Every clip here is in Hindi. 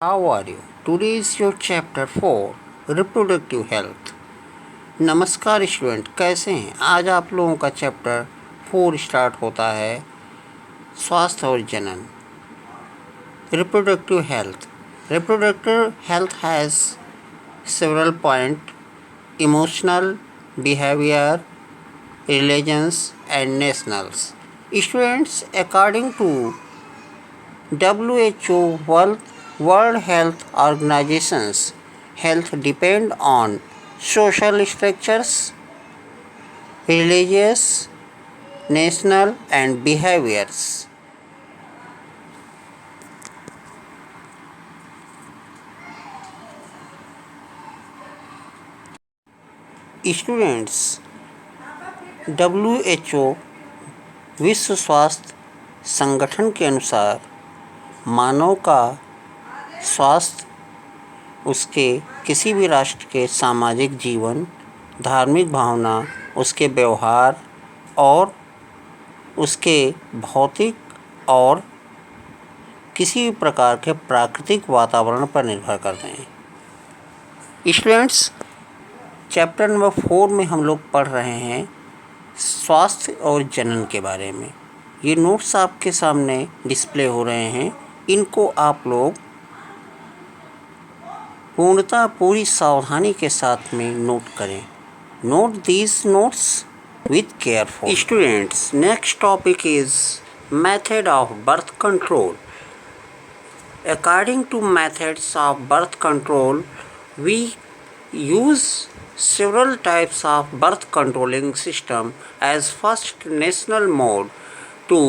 How are you? Today is your chapter 4 Reproductive Health. नमस्कार स्टूडेंट, कैसे हैं? आज आप लोगों का चैप्टर 4 स्टार्ट होता है स्वास्थ्य और जनन. Reproductive health. Reproductive health has several points: emotional, behavior, religions and nationals. Students, according to WHO World Health Organizations, health depend on social structures, religious, national and behaviors. Students, WHO विश्व स्वास्थ्य संगठन के अनुसार मानव का स्वास्थ्य उसके किसी भी राष्ट्र के सामाजिक जीवन, धार्मिक भावना, उसके व्यवहार और उसके भौतिक और किसी भी प्रकार के प्राकृतिक वातावरण पर निर्भर करते हैं. स्टूडेंट्स, चैप्टर नंबर 4 में हम लोग पढ़ रहे हैं स्वास्थ्य और जनन के बारे में. ये नोट्स आपके सामने डिस्प्ले हो रहे हैं. इनको आप लोग पूर्णतः पूरी सावधानी के साथ में नोट करें. Note these notes with careful. Students, next topic is method of birth control. According to methods of birth control, we use several types of birth controlling system as first national mode to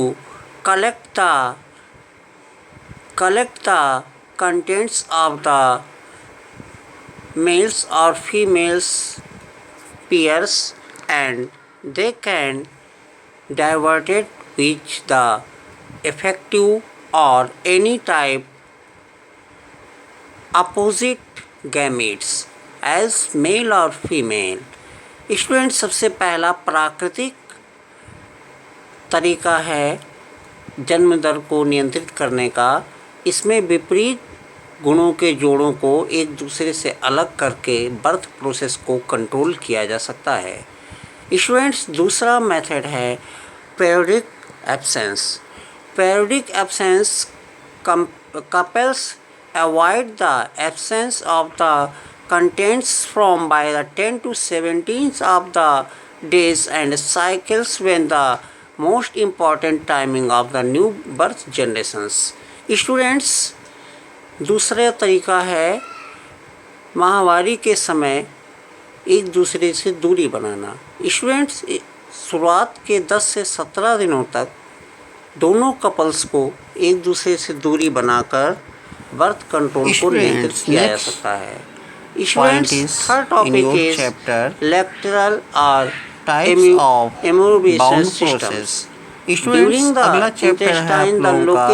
collect the contents of the males or females pairs, and they can divert it with the effective or any type opposite gametes as male or female. Student, सबसे पहला प्राकृतिक तरीका है जन्म दर को नियंत्रित करने का. इसमें विपरीत गुणों के जोड़ों को एक दूसरे से अलग करके बर्थ प्रोसेस को कंट्रोल किया जा सकता है. स्टूडेंट्स, दूसरा मेथड है periodic absence. Periodic absence couples avoid the absence of the contents from by the 10 to 17th of the days and cycles when the most important timing of the new birth generations. Students, दूसरा तरीका है माहवारी के समय एक दूसरे से दूरी बनाना. स्टूडेंट्स, शुरुआत के 10 से 17 दिनों तक दोनों कपल्स को एक दूसरे से दूरी बनाकर बर्थ कंट्रोल को नियंत्रित किया जा सकता है. स्टूडेंट्स, थर्ड टॉपिक इज लेक्टरल और types of immunisation systems. Students, अगला चैप्टर है आप लोगों का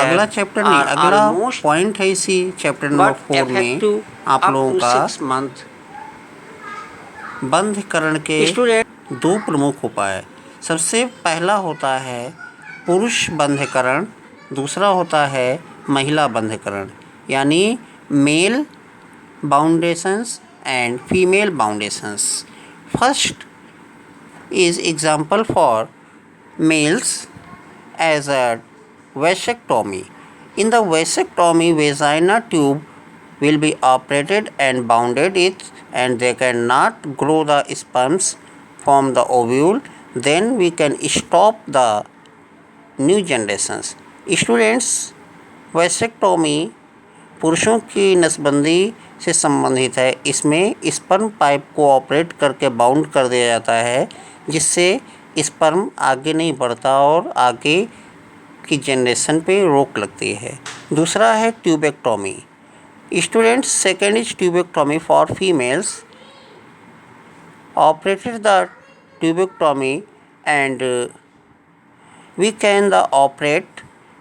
अगला चैप्टर नहीं, अगला पॉइंट है इसी चैप्टर नंबर 4 में आप लोगों का बंधकरण के दो प्रमुख उपाय. सबसे पहला होता है पुरुष बंधकरण, दूसरा होता है महिला बंधकरण, यानी मेल बाउंडेशंस एंड फीमेल बाउंडेशंस. First is example for males as a vasectomy. In the vasectomy, vagina tube will be operated and bounded it, and they cannot grow the sperms from the ovule. Then we can stop the new generations. Students, vasectomy पुरुषों की नसबंदी से संबंधित है. इसमें स्पर्म पाइप को ऑपरेट करके बाउंड कर दिया जाता है, जिससे स्पर्म आगे नहीं बढ़ता और आगे की जनरेशन पे रोक लगती है. दूसरा है tubectomy. Students, second is tubectomy for females. Operated the tubectomy and we can the operate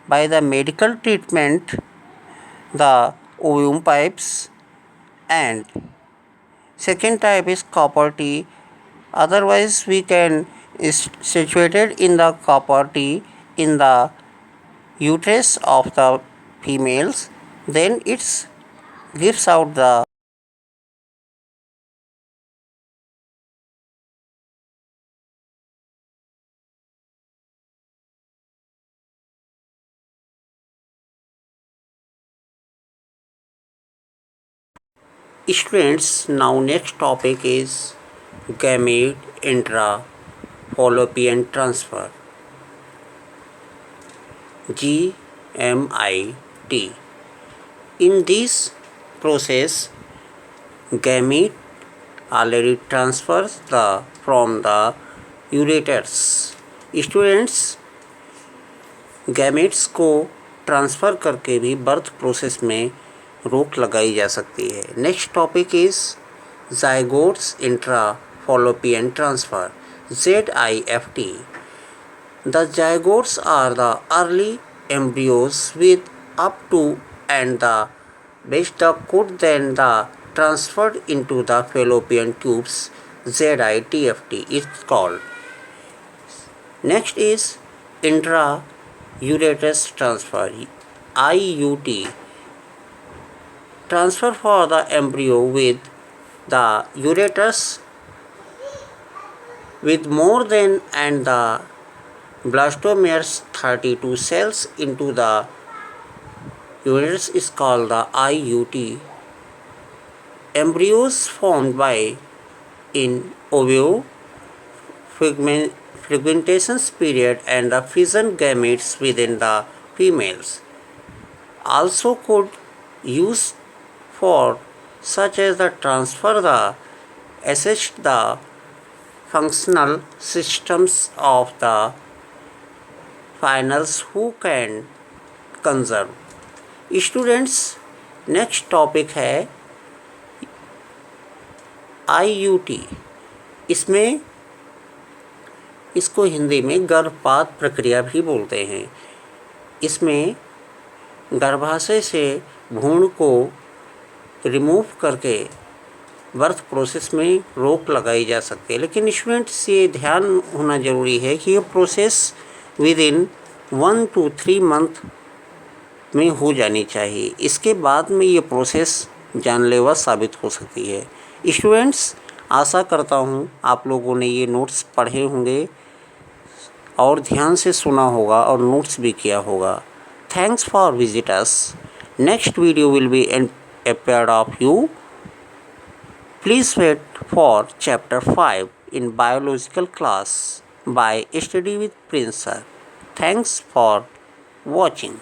by the medical treatment the ovum pipes. And second type is copper T. Otherwise we can is situated in the copper T in the uterus of the females, then it gives out the students. Now next topic is gamete intra fallopian transfer, GMIT. In this process, gamete already transfers from the ureters. Students, gametes को ट्रांसफ़र करके भी बर्थ प्रोसेस में रोक लगाई जा सकती है. Next topic is zygotes intra fallopian transfer, ZIFT. The zygotes are the early embryos with up to and the best could then the transferred into the fallopian tubes, ZITFT is called. Next is intra-ureterus transfer, IUT. Transfer for the embryo with the ureterus with more than and the blastomeres 32 cells into the uterus is called the IUT. Embryos formed by in oveo fragmentation period and the fission gametes within the females also could use for such as the transfer the assist the functional systems of the finals who can conserve. Students, next topic है IUT. इसमें इसको हिंदी में गर्भपात प्रक्रिया भी बोलते हैं. इसमें गर्भाशय से भ्रूण को रिमूव करके बर्थ प्रोसेस में रोक लगाई जा सकती है. लेकिन स्टूडेंट्स, ये ध्यान होना ज़रूरी है कि ये process with in 1 to 3 month में हो जानी चाहिए. इसके बाद में ये प्रोसेस जानलेवा साबित हो सकती है. स्टूडेंट्स, आशा करता हूँ आप लोगों ने ये नोट्स पढ़े होंगे और ध्यान से सुना होगा और नोट्स भी किया होगा. Thanks for visit us. Next video will be appeared of you. Please wait for chapter 5 in biological class by Study with Prince sir. Thanks for watching.